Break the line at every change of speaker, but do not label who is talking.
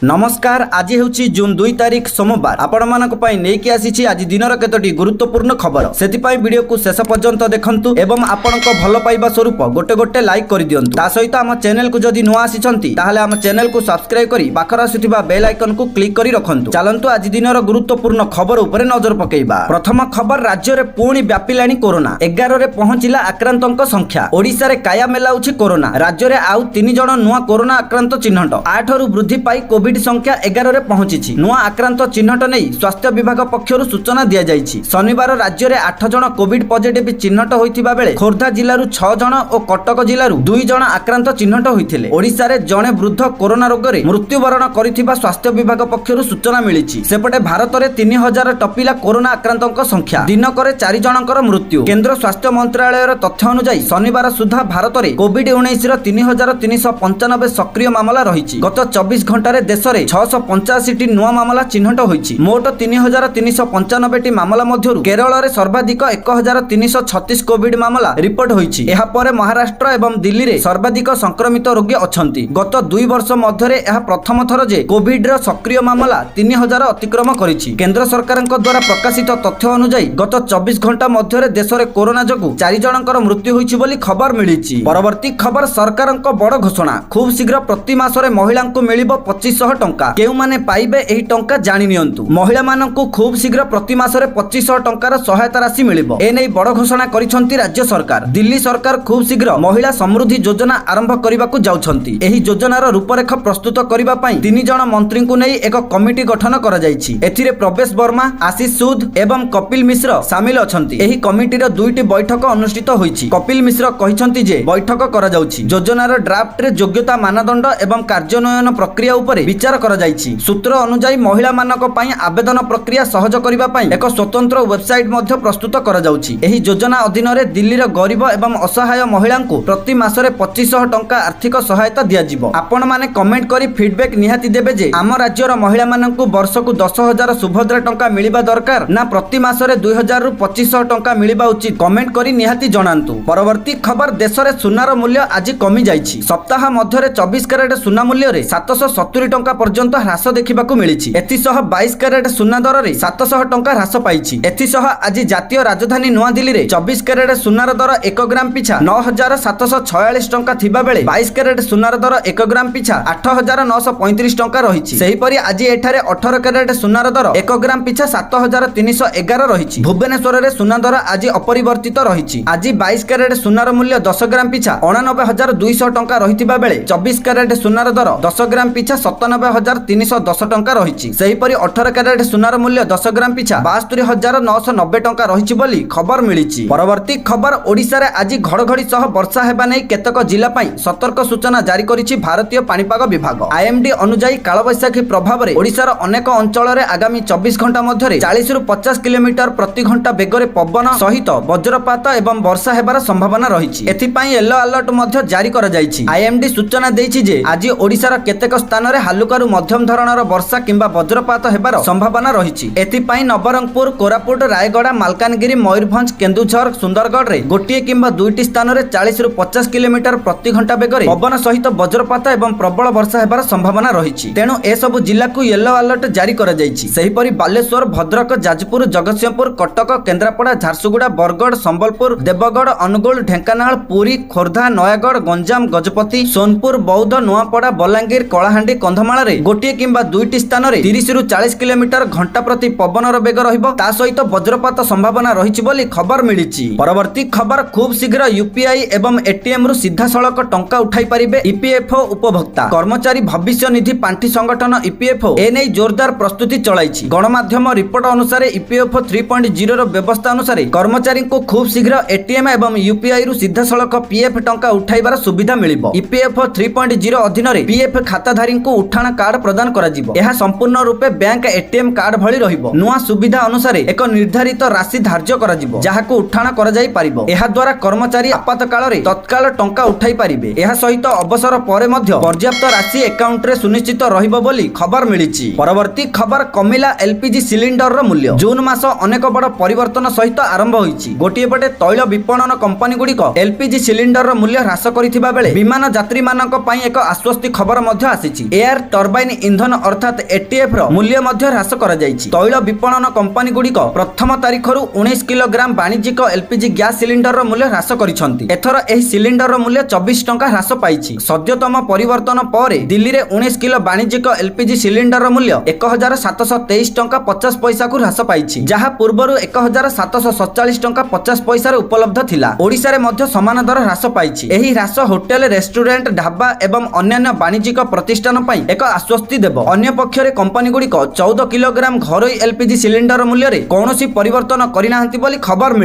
नमस्कार। आज हूँ जून 2 तारिख सोमवार। आपण मानक पई नेकी आसीछि आज दिनर केतोटी गुरुत्वपूर्ण खबर। सेतिपई वीडियो को शेष पर्यंत देखंतु एवं आपनक भल पाइबा स्वरूप गोटे गोटे लाइक कर दियंतु। ता सहित आम चैनल को जदि नुआ आसीछंती ताहाले आम चैनल को सब्सक्राइब करी पाखर आसुथिबा बेल आइकन को क्लिक करी रखंतु। चलंतु आज दिनर गुरुत्वपूर्ण खबर उपरे नजर पकेइबा। प्रथम खबर, राज्य रे पुणी व्यापिलाणी कोरोना। 11 रे पहुंचिला आक्रांतक संख्या। ओडिसा रे काया मेलाउछि कोरोना। राज्य रे आउ 3 जण नुआ कोरोना आक्रांत चिन्हट। 8 रु वृद्धि पाई कोविड संख्या 11 रे पहुंची। नुआ आक्रांत चिन्हट नहीं स्वास्थ्य विभाग पक्षर सूचना दिया जाइछि। शनिवार राज्य रे 8 जण कोविड पॉजिटिव चिन्हट होइतिबा बेले खोर्धा जिल्लारू 6 जण और कटक जिल्लारू 2 जण आक्रांत चिन्हट होइथिले। ओडिसा रे जणे वृद्ध कोरोना रोग रे मृत्युवरण करिथिबा स्वास्थ्य विभाग पक्षर सूचना मिलिछि। सेपटे भारत रे 3000 टपिला कोरोना आक्रांतक संख्या। दिनकरे 4 जणकर मृत्यु। केंद्र स्वास्थ्य मंत्रालय र तथ्य अनुसार शनिवार सुधा भारत रे कोविड-19 र 3395 सक्रिय मामला रहिछि। गत 24 घंटा रे देश रे 685 टी नुआ मामला चिन्हट होइछि। मोट 3395 टी मामला मध्यरु केरल रे सर्वाधिक 1336 कोविड मामला रिपोर्ट होइछि। एहा परे महाराष्ट्र एवं दिल्ली रे सर्वाधिक संक्रमित रोगी अछंती। गत 2 वर्ष मध्यरे एहा प्रथम थर जे कोविड र सक्रिय मामला 3000 अतिक्रम करिछि। केंद्र सरकारक द्वारा प्रकाशित तथ्य अनुसार गत 24 घंटा मध्यरे देश रे कोरोना जगु 4 जणकर मृत्यु होइछि बोली खबर मिलिछि। परवर्ती खबर, सरकारक बड़ घोषणा। खूब शीघ्र प्रति मासरे महिलांकु मिलिबो 2500 टंका। केउ माने पाइबे एही टंका जानि नियंतु। महिला मानंकु खूब शीघ्र प्रति मासरे 2500 टंकार सहायता राशि मिलिबो। ए नै बड़ घोषणा करिसंती राज्य सरकार। दिल्ली सरकार खूब शीघ्र महिला समृद्धि योजना आरंभ करिबाकू जाउछंती। एही योजनार रूपरेखा प्रस्तुत करिबा पई 3 जण मंत्रींकु नै एक कमिटी गठन करा जाइछि। एथिरे प्रवेश वर्मा, आशीष सूद एवं कपिल मिश्र शामिल अछंती। एही कमिटीर 2टी बैठक अनुष्ठित होइछि। कपिल मिश्र कहिसंती जे बैठक करा जाउछि। योजनार ड्राफ्ट रे योग्यता मानदंड एवं कार्यान्वयन प्रक्रिया उपरे विचार करा जाइछि। सूत्र अनुसार महिला मानक पई आवेदन प्रक्रिया सहज करिबा पई एक स्वतंत्र वेबसाइट मध्ये प्रस्तुत करा जाउछि। एही योजना अधीन रे दिल्लीर गरीब एवं असहाय महिलांकु प्रति मासरे 2500 टंका आर्थिक सहायता दिया जिवो। आपण माने कमेंट करी फीडबैक निहाती देबे जे आम राज्यर महिला मानंकु वर्षकु 10000 सुभद्रा टंका मिलिबा दरकार ना प्रति मासरे 2000 रु 2500 टंका मिलिबा उचित। कमेंट करी निहाती जणांतु। परवर्ती खबर, देश रे सुनार मूल्य आज कमी जाइछि। सप्ताह मध्यरे 24 कैरेट सुना मूल्य रे 770 टंका पर्यंत ह्रास देखिबाकू मिलिछि। एथिसह 22 कैरेट सुना दर रे 700 टंका ह्रास पाइछि। एथिसह आज जातीय राजधानी नुआ दिल्ली रे 24 कैरेट सुनार दर 1 ग्राम पिछा 9746 टंका थिबा बेले 22 कैरेट सुनार दर 1 ग्राम पिछा 8935 टंका रहिछि। सेहि परि आज एठारे 18 कैरेट सुनार दर 1 ग्राम पिछा 7311 रहिछि। भुवनेश्वर रे सुना दर आज अपरिवर्तित रहिछि। आज 22 कैरेट सुनार मूल्य 10 ग्राम पिछा 89200 टंका रहितिबा बेले 24 कैरेट सुनार दर 10 ग्राम पिछा 97310 टंका रहिछि। सेहि परि 18 कैरेट सुनार मूल्य 10 ग्राम पिछा 72990 टंका रहिछि बोली खबर मिलिछि। परवर्ती खबर, ओडिसा रे आज घड़घड़ी सह वर्षा हेबा नै केतक जिल्ला पई सतर्क सूचना जारी करिछि भारतीय पाणीपाग विभाग। आईएमडी अनुसार कालबैशाखी प्रभाव रे ओडिसा रो अनेक अंचल रे आगामी 24 घंटा मध्यरे 40 रु 50 किलोमीटर प्रति घंटा बेगरे पवन सहित वज्रपात एवं वर्षा हेबार संभावना रहिछि। एथि पई येलो अलर्ट मध्ये जारी करा जाइछि। आईएमडी सूचना देइछि जे आज ओडिसा रो केतेक स्थान रे हालुकारू मध्यम धरणर वर्षा किंबा वज्रपात हेबार संभावना रहिछि। एथि पई नवरंगपुर, कोरापुट, रायगड़ा, मालकानगिरी, मयूरभंज, केन्दुझर, सुंदरगढ़ रे गोटिए किंबा 2टी स्थान रे 40 रु 50 किलोमीटर प्रति घंटा बेगरे पवन सहित वज्रपात एवं प्रबल वर्षा हेबार संभावना रहिछि। तेणु ए सब जिल्ला को येलो अलर्ट जारी करा जाइछि। सेहि परि बालेश्वर, भद्रक, जाजपुर, जगतसिंहपुर, कटक, केन्द्रापड़ा, झारसुगुड़ा, बरगड़, संबलपुर, देवगढ़, अनुगुल, ढेंकानाल, पुरी, खोर्धा, नयागढ़, गंजाम, गजपति, सोनपुर, बौद्ध, नुआपड़ा, बलांगीर, कलाहांडी, कंधमाल रे गोटिए किंबा 2टी स्थान रे 30 रु 40 किलोमीटर घंटा प्रति पवनर बेग रहिबो। ता सहित वज्रपात संभावना रहिछि बोली खबर मिलिछि। परवर्ती खबर, खूब शीघ्र यूपीआई एवं एटीएम रु सीधा सड़क टंका उठाई परिबे ईपीएफओ उपभोक्ता। कर्मचारी भविष्य निधि पांठी संगठन ईपीएफओ ए नै जोरदार प्रस्तुति चलाइछि। गणमाध्यम रिपोर्ट अनुसार ईपीएफओ 3.0 रो व्यवस्था अनुसार कर्मचारी को खूब शीघ्र एटीएम एवं यूपीआई रु सीधा सड़क पीएफ टंका उठाइबार सुविधा मिलिबो। ईपीएफओ 3.0 अधीन रे पीएफ खाताधारी को उठाण कार्ड प्रदान करा जिवो। एहा संपूर्ण रूपे बैंक एटीएम कार्ड भଳି रहिबो। नुआ सुविधा अनुसार एक निर्धारित राशि धार्य करा जिवो जाहाको उठाण करा जाई पारिबो। एहा द्वारा कर्मचारी आपात काल रे तत्काल टंका उठाई पारिबे। एहा सहित अवसर परे मध्य पर्याप्त राशि अकाउंट रे सुनिश्चित रहिबो बोली खबर मिलिछि। परवर्ती खबर, कमिला एलपीजी सिलिंडर रो मूल्य। जून मास अनेक बड़ परिवर्तन सहित आरंभ होईछि। गोटिए पटे तैल विपणन कंपनी गुड़िक एलपीजी सिलिंडर रो मूल्य ह्रास करिथिबा बेले विमान यात्री मानक पई एक आश्वस्ति खबर मध्य आसीछि। एयर ଟର୍ବାଇନ୍ ଇନ୍ଧନ ଅର୍ଥାତ୍ ଏଟିଏଫ୍ ର ମୂଲ୍ୟ ମଧ୍ୟ ହ୍ରାସ କରାଯାଇଛି। ତୈଳ ବିପଣନ କମ୍ପାନୀ ଗୁଡ଼ିକ ପ୍ରଥମ ତାରିଖରୁ 19 କିଲୋଗ୍ରାମ ବାଣିଜ୍ୟିକ ଏଲପିଜି ଗ୍ୟାସ୍ ସିଲିଣ୍ଡରର ମୂଲ୍ୟ ହ୍ରାସ କରିଛନ୍ତି। ଏଥର ଏହି ସିଲିଣ୍ଡରର ମୂଲ୍ୟ 24 ଟଙ୍କା ହ୍ରାସ ପାଇଛି। ସଦ୍ୟତମ ପରିବର୍ତ୍ତନ ପରେ ଦିଲ୍ଲୀରେ 19 କିଲୋ ବାଣିଜ୍ୟିକ ଏଲପିଜି ସିଲିଣ୍ଡରର ମୂଲ୍ୟ 1723 ଟଙ୍କା 50 ପଇସାକୁ ହ୍ରାସ ପାଇଛି, ଯାହା ପୂର୍ବରୁ 1747 ଟଙ୍କା 50 ପଇସାରେ ଉପଲବ୍ଧ ଥିଲା। ଓଡ଼ିଶାରେ ମଧ୍ୟ ସମାନ ଦର ହ୍ରାସ ପାଇଛି। ଏହି ହ୍ରାସ ହୋଟେଲ, ରେଷ୍ଟୁରାଣ୍ଟ, ଢାବା ଏବଂ ଅନ୍ୟାନ୍ୟ ବାଣିଜ୍ୟିକ ପ୍ରତିଷ୍ଠାନ ପାଇଁ ଏକ ଆଶ୍ୱସ୍ତି ଦେବ। ଅନ୍ୟପକ୍ଷରେ କମ୍ପାନୀଗୁଡ଼ିକ 14 କିଲୋଗ୍ରାମ ଘରୋଇ ଏଲପିଜି ସିଲିଣ୍ଡର ମୂଲ୍ୟରେ କୌଣସି ପରିବର୍ତ୍ତନ କରିନାହାନ୍ତି ବୋଲି ଖବର ମିଳିଛି।